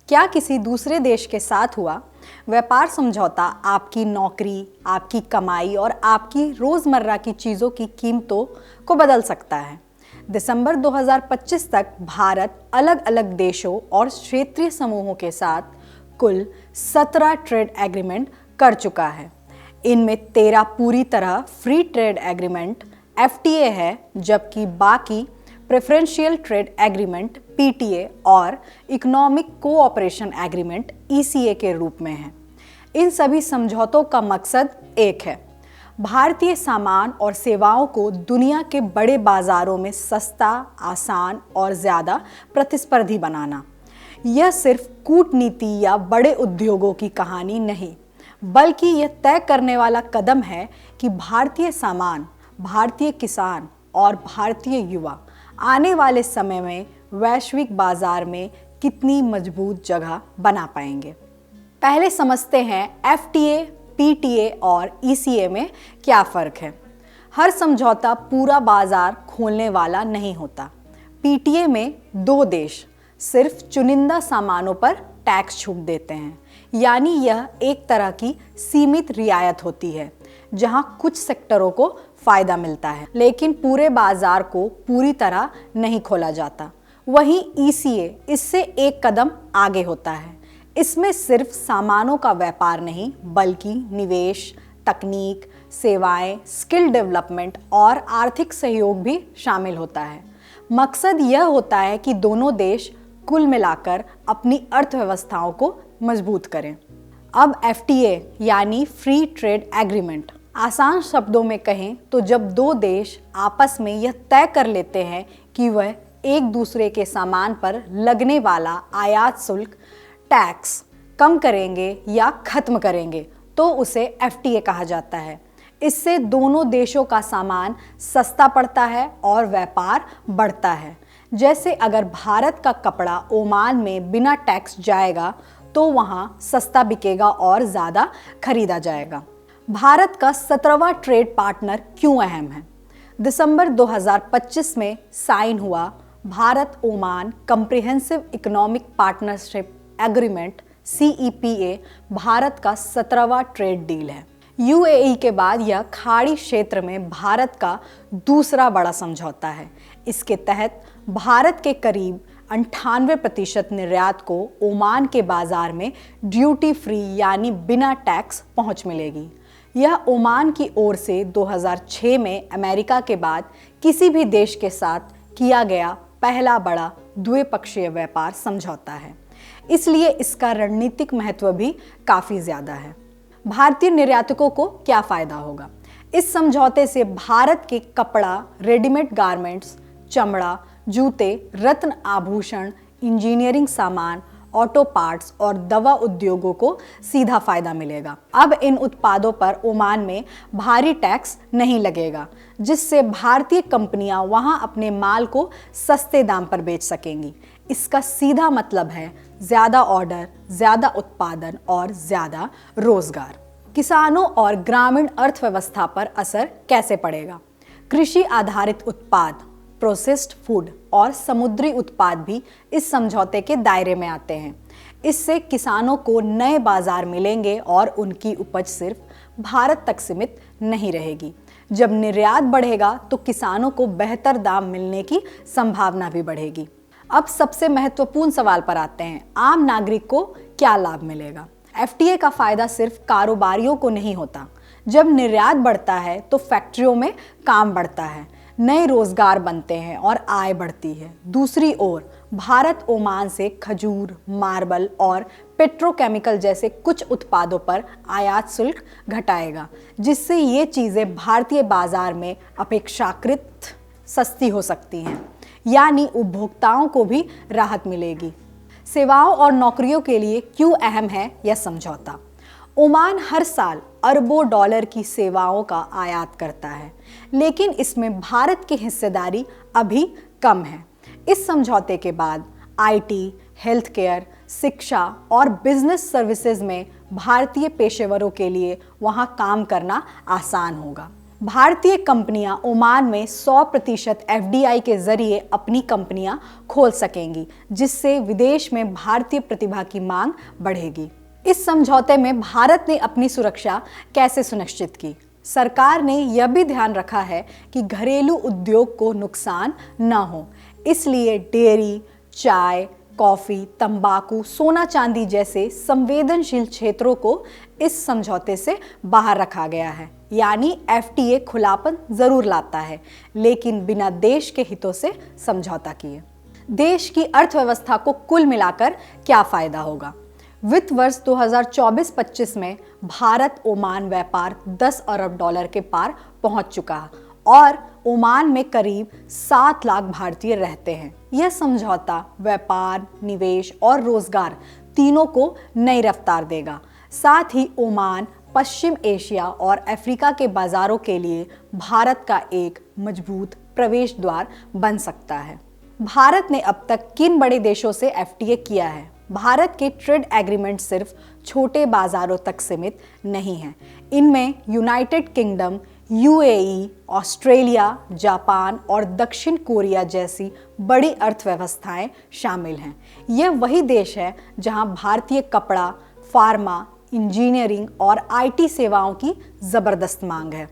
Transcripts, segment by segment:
क्या किसी दूसरे देश के साथ हुआ व्यापार समझौता आपकी नौकरी, आपकी कमाई और आपकी रोज़मर्रा की चीज़ों की कीमतों को बदल सकता है। दिसंबर 2025 तक भारत अलग अलग देशों और क्षेत्रीय समूहों के साथ कुल 17 ट्रेड एग्रीमेंट कर चुका है। इनमें 13 पूरी तरह फ्री ट्रेड एग्रीमेंट FTA है, जबकि बाकी प्रेफरेंशियल ट्रेड एग्रीमेंट PTA और इकोनॉमिक कोऑपरेशन एग्रीमेंट ECA के रूप में है। इन सभी समझौतों का मकसद एक है, भारतीय सामान और सेवाओं को दुनिया के बड़े बाजारों में सस्ता, आसान और ज़्यादा प्रतिस्पर्धी बनाना। यह सिर्फ कूटनीति या बड़े उद्योगों की कहानी नहीं, बल्कि यह तय करने वाला कदम है कि भारतीय सामान, भारतीय किसान और भारतीय युवा आने वाले समय में वैश्विक बाजार में कितनी मजबूत जगह बना पाएंगे। पहले समझते हैं FTA, PTA और ECA में क्या फ़र्क है। हर समझौता पूरा बाजार खोलने वाला नहीं होता। PTA में 2 देश सिर्फ चुनिंदा सामानों पर टैक्स छूट देते हैं, यानी यह एक तरह की सीमित रियायत होती है जहां कुछ सेक्टरों को फायदा मिलता है, लेकिन पूरे बाजार को पूरी तरह नहीं खोला जाता। वहीं ECA इससे एक कदम आगे होता है। इसमें सिर्फ सामानों का व्यापार नहीं, बल्कि निवेश, तकनीक, सेवाएं, स्किल डेवलपमेंट और आर्थिक सहयोग भी शामिल होता है। मकसद यह होता है कि दोनों देश कुल मिलाकर अपनी अर्थव्यवस्थाओं को मजबूत करें। अब FTA यानी फ्री ट्रेड एग्रीमेंट, आसान शब्दों में कहें तो जब 2 देश आपस में यह तय कर लेते हैं कि वह एक दूसरे के सामान पर लगने वाला आयात शुल्क, टैक्स कम करेंगे या खत्म करेंगे, तो उसे FTA कहा जाता है। इससे दोनों देशों का सामान सस्ता पड़ता है और व्यापार बढ़ता है। जैसे अगर भारत का कपड़ा ओमान में बिना टैक्स जाएगा तो वहाँ सस्ता बिकेगा और ज़्यादा खरीदा जाएगा। भारत का 17वां ट्रेड पार्टनर क्यों अहम है? दिसंबर 2025 में साइन हुआ Bharat Oman comprehensive economic partnership agreement CEPA Bharat का 17वां ट्रेड डील है। UAE के बाद यह खाड़ी क्षेत्र में भारत का दूसरा बड़ा समझौता है। इसके तहत भारत के करीब 98% निर्यात को ओमान के बाजार में ड्यूटी फ्री यानी बिना टैक्स पहुंच मिलेगी। यह ओमान की ओर से 2006 में अमेरिका के बाद किसी भी देश के साथ किया गया पहला बड़ा द्विपक्षीय व्यापार समझौता है, इसलिए इसका रणनीतिक महत्व भी काफ़ी ज़्यादा है। भारतीय निर्यातकों को क्या फ़ायदा होगा? इस समझौते से भारत के कपड़ा, रेडीमेड गारमेंट्स, चमड़ा, जूते, रत्न आभूषण, इंजीनियरिंग सामान, ऑटो पार्ट्स और दवा उद्योगों को सीधा फायदा मिलेगा। अब इन उत्पादों पर ओमान में भारी टैक्स नहीं लगेगा, जिससे भारतीय कंपनियां वहां अपने माल को सस्ते दाम पर बेच सकेंगी। इसका सीधा मतलब है ज़्यादा ऑर्डर, ज़्यादा उत्पादन और ज़्यादा रोजगार। किसानों और ग्रामीण अर्थव्यवस्था पर असर कैसे पड़ेगा? कृषि आधारित उत्पाद, प्रोसेस्ड फूड और समुद्री उत्पाद भी इस समझौते के दायरे में आते हैं। इससे किसानों को नए बाजार मिलेंगे और उनकी उपज सिर्फ भारत तक सीमित नहीं रहेगी। जब निर्यात बढ़ेगा तो किसानों को बेहतर दाम मिलने की संभावना भी बढ़ेगी। अब सबसे महत्वपूर्ण सवाल पर आते हैं, आम नागरिक को क्या लाभ मिलेगा? FTA का फायदा सिर्फ कारोबारियों को नहीं होता। जब निर्यात बढ़ता है तो फैक्ट्रियों में काम बढ़ता है, नए रोजगार बनते हैं और आय बढ़ती है। दूसरी ओर भारत ओमान से खजूर, मार्बल और पेट्रोकेमिकल जैसे कुछ उत्पादों पर आयात शुल्क घटाएगा, जिससे ये चीज़ें भारतीय बाजार में अपेक्षाकृत सस्ती हो सकती हैं, यानी उपभोक्ताओं को भी राहत मिलेगी। सेवाओं और नौकरियों के लिए क्यों अहम है यह समझौता? ओमान हर साल अरबों डॉलर की सेवाओं का आयात करता है, लेकिन इसमें भारत की हिस्सेदारी अभी कम है। इस समझौते के बाद IT, हेल्थ केयर, शिक्षा और बिजनेस सर्विसेज में भारतीय पेशेवरों के लिए वहां काम करना आसान होगा। भारतीय कंपनियां ओमान में 100% एफडीआई के जरिए अपनी कंपनियां खोल सकेंगी, जिससे विदेश में भारतीय प्रतिभा की मांग बढ़ेगी। इस समझौते में भारत ने अपनी सुरक्षा कैसे सुनिश्चित की? सरकार ने यह भी ध्यान रखा है कि घरेलू उद्योग को नुकसान न हो, इसलिए डेयरी, चाय, कॉफी, तंबाकू, सोना चांदी जैसे संवेदनशील क्षेत्रों को इस समझौते से बाहर रखा गया है। यानी एफटीए खुलापन जरूर लाता है, लेकिन बिना देश के हितों से समझौता किए। देश की अर्थव्यवस्था को कुल मिलाकर क्या फायदा होगा? वित्त वर्ष 2024-25 में भारत ओमान व्यापार 10 अरब डॉलर के पार पहुंच चुका है और ओमान में करीब 7 लाख भारतीय रहते हैं। यह समझौता व्यापार, निवेश और रोजगार तीनों को नई रफ्तार देगा। साथ ही ओमान पश्चिम एशिया और अफ्रीका के बाजारों के लिए भारत का एक मजबूत प्रवेश द्वार बन सकता है। भारत ने अब तक किन बड़े देशों से एफटीए किया है? भारत के ट्रेड एग्रीमेंट सिर्फ छोटे बाजारों तक सीमित नहीं हैं। इनमें United kingdom, UAE, Australia, Japan और दक्षिण कोरिया जैसी बड़ी अर्थव्यवस्थाएं शामिल हैं। यह वही देश है जहां भारतीय कपड़ा, फार्मा, इंजीनियरिंग और आईटी सेवाओं की जबरदस्त मांग है।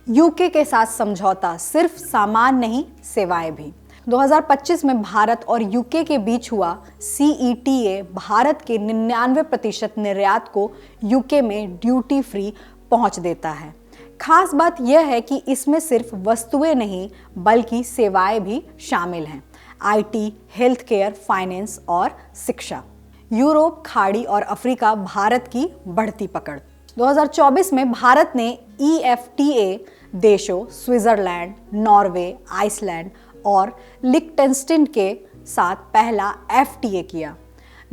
यूके के साथ समझौता सिर्फ सामान नहीं, सेवाएं भी। 2025 में भारत और यूके के बीच हुआ सीईटीए भारत के 99% निर्यात को यूके में ड्यूटी फ्री पहुंच देता है। खास बात यह है कि इसमें सिर्फ वस्तुएं नहीं बल्कि सेवाएं भी शामिल हैं। आईटी, हेल्थ केयर, फाइनेंस और शिक्षा। यूरोप, खाड़ी और अफ्रीका भारत की बढ़ती पकड़। 2024 में भारत ने ईएफटीए देशों स्विट्जरलैंड, नॉर्वे, आइसलैंड और लिक्टेनस्टीन के साथ पहला एफटीए किया,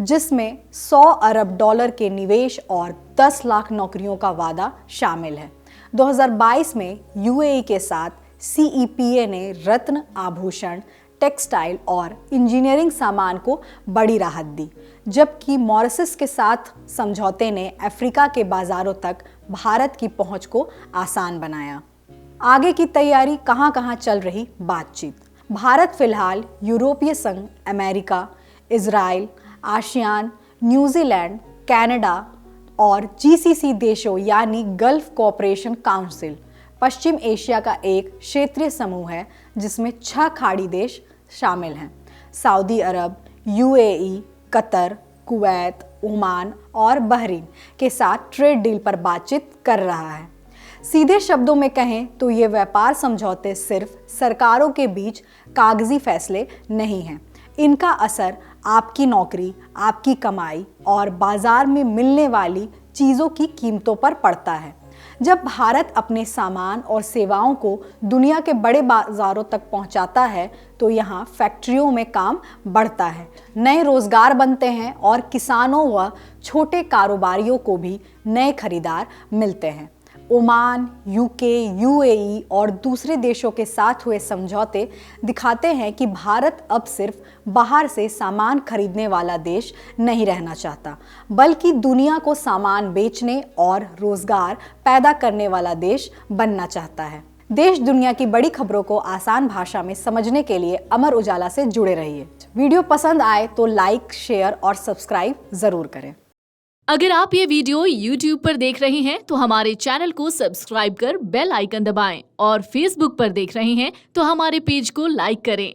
जिसमें 100 अरब डॉलर के निवेश और 10 लाख नौकरियों का वादा शामिल है। 2022 में यूएई के साथ सीईपीए ने रत्न, आभूषण, टेक्सटाइल और इंजीनियरिंग सामान को बड़ी राहत दी, जबकि मॉरिशस के साथ समझौते ने अफ्रीका के बाजारों तक भारत की पहुंच को आसान बनाया। आगे की तैयारी कहां-कहां चल रही बातचीत। भारत फिलहाल यूरोपीय संघ, America, Israel, ASEAN, New Zealand, Canada और जीसीसी देशों यानी गल्फ कोऑपरेशन काउंसिल, पश्चिम एशिया का एक क्षेत्रीय समूह है जिसमें 6 खाड़ी देश शामिल हैं। सऊदी अरब, यूएई, कतर, कुवैत, ओमान और बहरीन के साथ ट्रेड डील पर बातचीत कर रहा है। सीधे शब्दों में कहें तो ये व्यापार समझौते सिर्फ सरकारों के बीच कागजी फैसले नहीं हैं। इनका असर आपकी नौकरी, आपकी कमाई और बाजार में मिलने वाली चीज़ों की कीमतों पर पड़ता है। जब भारत अपने सामान और सेवाओं को दुनिया के बड़े बाजारों तक पहुंचाता है तो यहाँ फैक्ट्रियों में काम बढ़ता है, नए रोजगार बनते हैं और किसानों व छोटे कारोबारियों को भी नए खरीदार मिलते हैं। ओमान, यूके, यूएई और दूसरे देशों के साथ हुए समझौते दिखाते हैं कि भारत अब सिर्फ बाहर से सामान खरीदने वाला देश नहीं रहना चाहता, बल्कि दुनिया को सामान बेचने और रोजगार पैदा करने वाला देश बनना चाहता है। देश दुनिया की बड़ी खबरों को आसान भाषा में समझने के लिए अमर उजाला से जुड़े रहिए। वीडियो पसंद आए तो लाइक, शेयर और सब्सक्राइब जरूर करें। अगर आप ये वीडियो YouTube पर देख रहे हैं तो हमारे चैनल को सब्सक्राइब कर बेल आइकन दबाएं और Facebook पर देख रहे हैं तो हमारे पेज को लाइक करें।